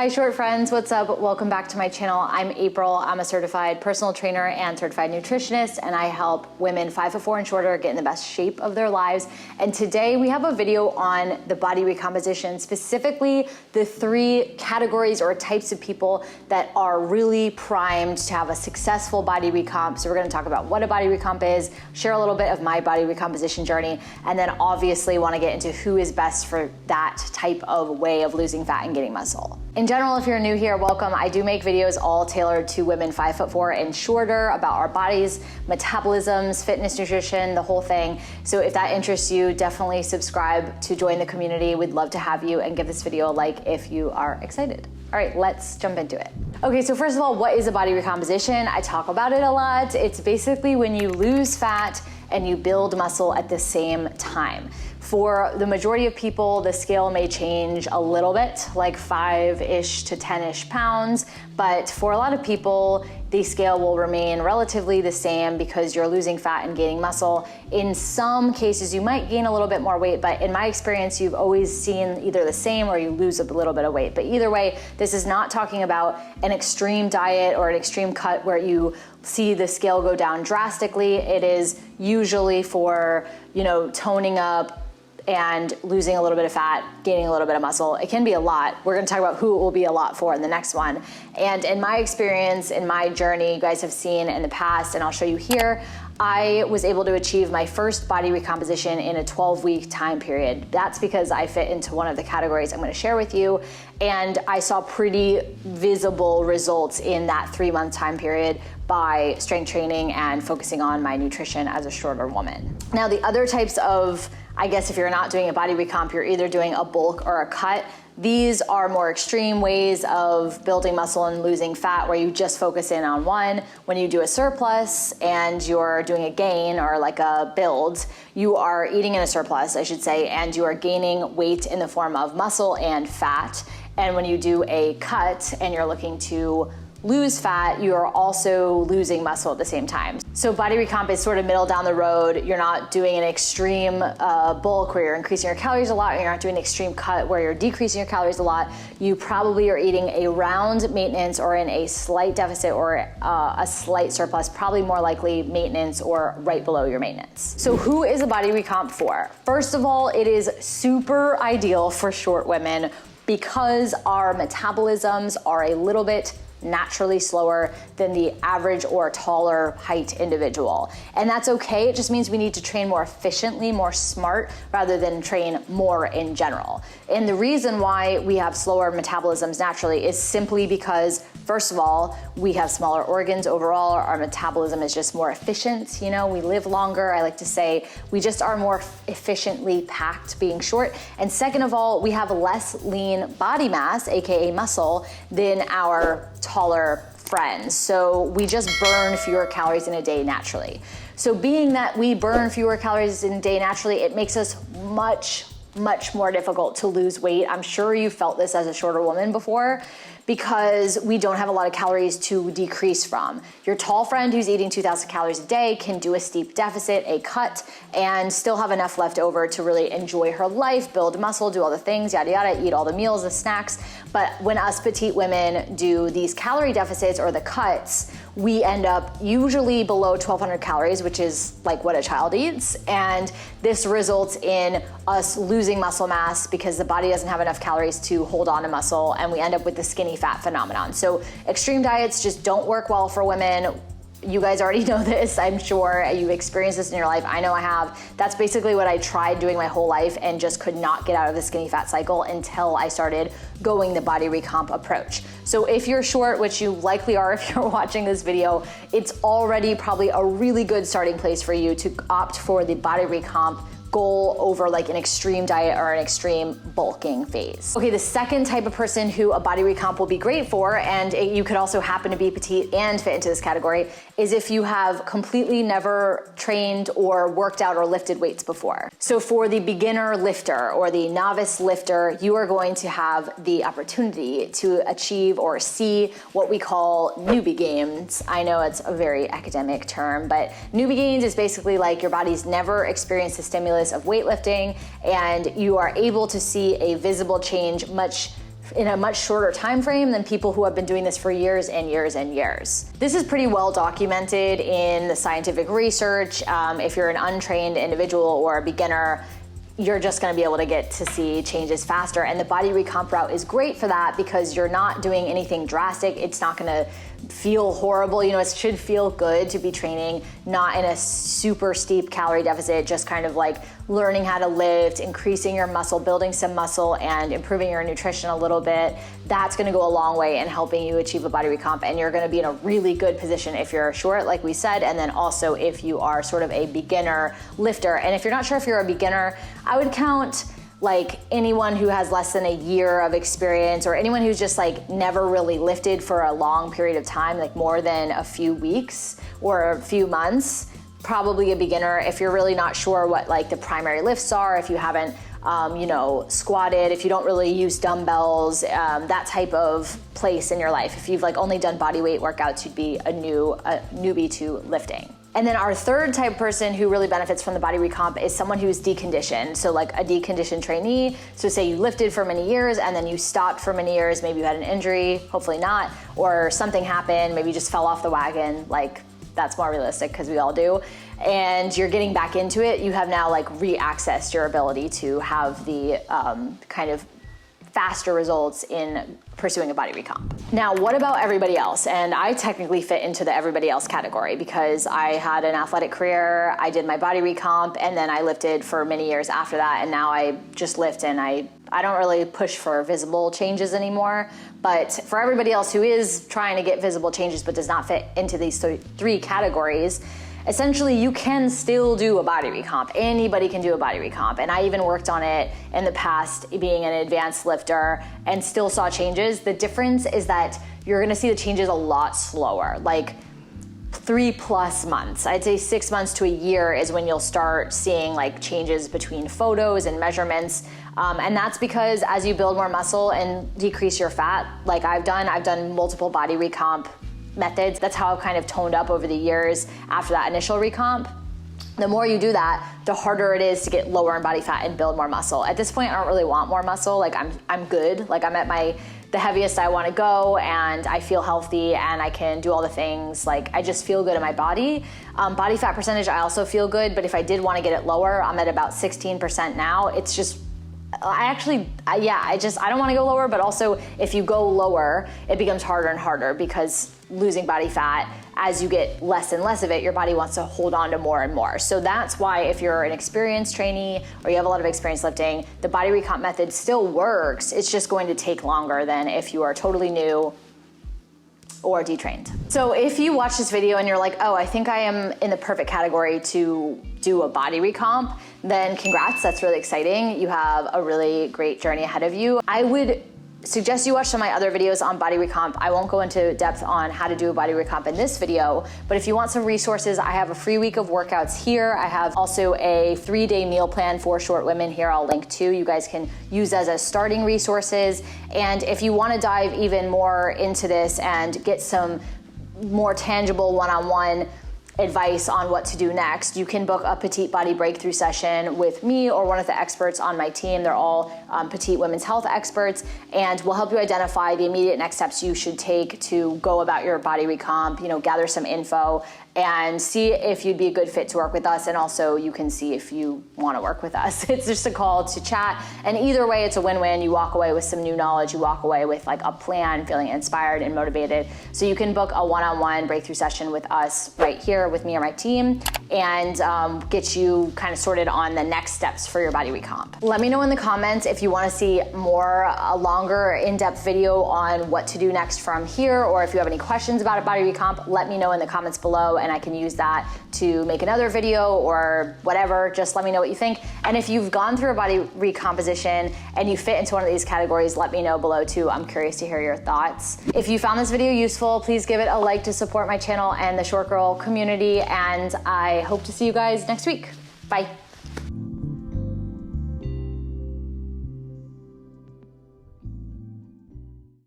Hi short friends, what's up? Welcome back to my channel. I'm April. I'm a certified personal trainer and certified nutritionist, and I help women 5'4" and shorter get in the best shape of their lives. And today we have a video on the body recomposition, specifically the 3 categories or types of people that are really primed to have a successful body recomp. So we're gonna talk about what a body recomp is, share a little bit of my body recomposition journey, and then obviously wanna get into who is best for that type of way of losing fat and gaining muscle. In general, if you're new here, welcome. I do make videos all tailored to women 5'4" and shorter about our bodies, metabolisms, fitness, nutrition, the whole thing. So if that interests you, definitely subscribe to join the community. We'd love to have you, and give this video a like if you are excited. All right, let's jump into it. Okay, so first of all, what is a body recomposition? I talk about it a lot. It's basically when you lose fat and you build muscle at the same time. For the majority of people, the scale may change a little bit, like 5-ish to 10-ish pounds, but for a lot of people, the scale will remain relatively the same because you're losing fat and gaining muscle. In some cases, you might gain a little bit more weight, but in my experience, you've always seen either the same or you lose a little bit of weight. But either way, this is not talking about an extreme diet or an extreme cut where you see the scale go down drastically. It is usually for, toning up and losing a little bit of fat, gaining a little bit of muscle. It can be a lot. We're gonna talk about who it will be a lot for in the next one. And in my experience, in my journey, you guys have seen in the past, and I'll show you here, I was able to achieve my first body recomposition in a 12-week time period. That's because I fit into one of the categories I'm gonna share with you, and I saw pretty visible results in that 3-month time period by strength training and focusing on my nutrition as a shorter woman. Now, the other types of, I guess if you're not doing a body recomp, you're either doing a bulk or a cut. These are more extreme ways of building muscle and losing fat where you just focus in on one. When you do a surplus and you're doing a gain or like a build, you are eating in a surplus, I should say, and you are gaining weight in the form of muscle and fat. And when you do a cut and you're looking to lose fat, you are also losing muscle at the same time. So body recomp is sort of middle down the road. You're not doing an extreme bulk where you're increasing your calories a lot, or you're not doing an extreme cut where you're decreasing your calories a lot. You probably are eating around maintenance or in a slight deficit or a slight surplus, probably more likely maintenance or right below your maintenance. So who is a body recomp for? First of all, it is super ideal for short women because our metabolisms are a little bit naturally slower than the average or taller height individual. And that's okay. It just means we need to train more efficiently, more smart, rather than train more in general. And the reason why we have slower metabolisms naturally is simply because, first of all, we have smaller organs overall. Our metabolism is just more efficient. We live longer. I like to say we just are more efficiently packed being short. And second of all, we have less lean body mass, AKA muscle, than our taller friends. So we just burn fewer calories in a day naturally. So being that we burn fewer calories in a day naturally, it makes us much more difficult to lose weight. I'm sure you felt this as a shorter woman before, because we don't have a lot of calories to decrease from. Your tall friend who's eating 2,000 calories a day can do a steep deficit, a cut, and still have enough left over to really enjoy her life, build muscle, do all the things, yada yada, eat all the meals, the snacks. But when us petite women do these calorie deficits or the cuts, we end up usually below 1,200 calories, which is like what a child eats. And this results in us losing muscle mass because the body doesn't have enough calories to hold on to muscle, and we end up with the skinny fat phenomenon. So extreme diets just don't work well for women. You guys already know this, I'm sure. You've experienced this in your life. I know I have. That's basically what I tried doing my whole life and just could not get out of the skinny fat cycle until I started going the body recomp approach. So if you're short, which you likely are if you're watching this video, it's already probably a really good starting place for you to opt for the body recomp goal over like an extreme diet or an extreme bulking phase. Okay, the second type of person who a body recomp will be great for, and you could also happen to be petite and fit into this category, is if you have completely never trained or worked out or lifted weights before. So for the beginner lifter or the novice lifter, you are going to have the opportunity to achieve or see what we call newbie gains. I know it's a very academic term, but newbie gains is basically like your body's never experienced the stimulus of weightlifting, and you are able to see a visible change much in a much shorter time frame than people who have been doing this for years and years and years. This is pretty well documented in the scientific research. If you're an untrained individual or a beginner, you're just gonna be able to get to see changes faster. And the body recomp route is great for that because you're not doing anything drastic. It's not gonna feel horrible. You know, it should feel good to be training, not in a super steep calorie deficit, just kind of like learning how to lift, increasing your muscle, building some muscle, and improving your nutrition a little bit. That's gonna go a long way in helping you achieve a body recomp, and you're gonna be in a really good position if you're short, like we said, and then also if you are sort of a beginner lifter. And if you're not sure if you're a beginner, I would count like anyone who has less than a year of experience, or anyone who's just like never really lifted for a long period of time, like more than a few weeks or a few months, probably a beginner. If you're really not sure what like the primary lifts are, if you haven't you know, squatted, if you don't really use dumbbells, that type of place in your life, if you've like only done body weight workouts, you'd be a newbie to lifting. And then our third type of person who really benefits from the body recomp is someone who's deconditioned. So like a deconditioned trainee. So say you lifted for many years and then you stopped for many years, maybe you had an injury, hopefully not, or something happened, maybe you just fell off the wagon, like that's more realistic because we all do. And you're getting back into it, you have now like re-accessed your ability to have the kind of faster results in pursuing a body recomp. Now, what about everybody else? And I technically fit into the everybody else category because I had an athletic career, I did my body recomp, and then I lifted for many years after that, and now I just lift and I don't really push for visible changes anymore. But for everybody else who is trying to get visible changes but does not fit into these three categories, essentially you can still do a body recomp. Anybody can do a body recomp. And I even worked on it in the past being an advanced lifter and still saw changes. The difference is that you're gonna see the changes a lot slower, like 3+ months. I'd say 6 months to a year is when you'll start seeing like changes between photos and measurements. And that's because as you build more muscle and decrease your fat, like I've done multiple body recomp methods. That's how I've kind of toned up over the years after that initial recomp. The more you do that, the harder it is to get lower in body fat and build more muscle. At this point, I don't really want more muscle. Like I'm good. Like I'm at the heaviest I want to go, and I feel healthy and I can do all the things. Like I just feel good in my body. Body fat percentage, I also feel good, but if I did want to get it lower, I'm at about 16% now. It's just, I don't want to go lower, but also if you go lower, it becomes harder and harder because losing body fat, as you get less and less of it, your body wants to hold on to more and more. So that's why if you're an experienced trainee or you have a lot of experience lifting, the body recomp method still works. It's just going to take longer than if you are totally new or detrained. So if you watch this video and you're like, oh, I think I am in the perfect category to do a body recomp, then congrats, that's really exciting. You have a really great journey ahead of you. I would suggest you watch some of my other videos on body recomp. I won't go into depth on how to do a body recomp in this video, but if you want some resources, I have a free week of workouts here. I have also a 3-day meal plan for short women here I'll link to. You guys can use as starting resources. And if you want to dive even more into this and get some more tangible one-on-one advice on what to do next, you can book a petite body breakthrough session with me or one of the experts on my team. They're all petite women's health experts, and we'll help you identify the immediate next steps you should take to go about your body recomp, gather some info and see if you'd be a good fit to work with us. And also you can see if you want to work with us. It's just a call to chat. And either way, it's a win-win. You walk away with some new knowledge. You walk away with like a plan, feeling inspired and motivated. So you can book a one-on-one breakthrough session with us right here with me or my team and get you kind of sorted on the next steps for your body recomp. Let me know in the comments if you want to see a longer in-depth video on what to do next from here, or if you have any questions about a body recomp, let me know in the comments below and I can use that to make another video or whatever. Just let me know what you think. And if you've gone through a body recomposition and you fit into one of these categories, let me know below too. I'm curious to hear your thoughts. If you found this video useful, please give it a like to support my channel and the Short Girl community, and I hope to see you guys next week. Bye.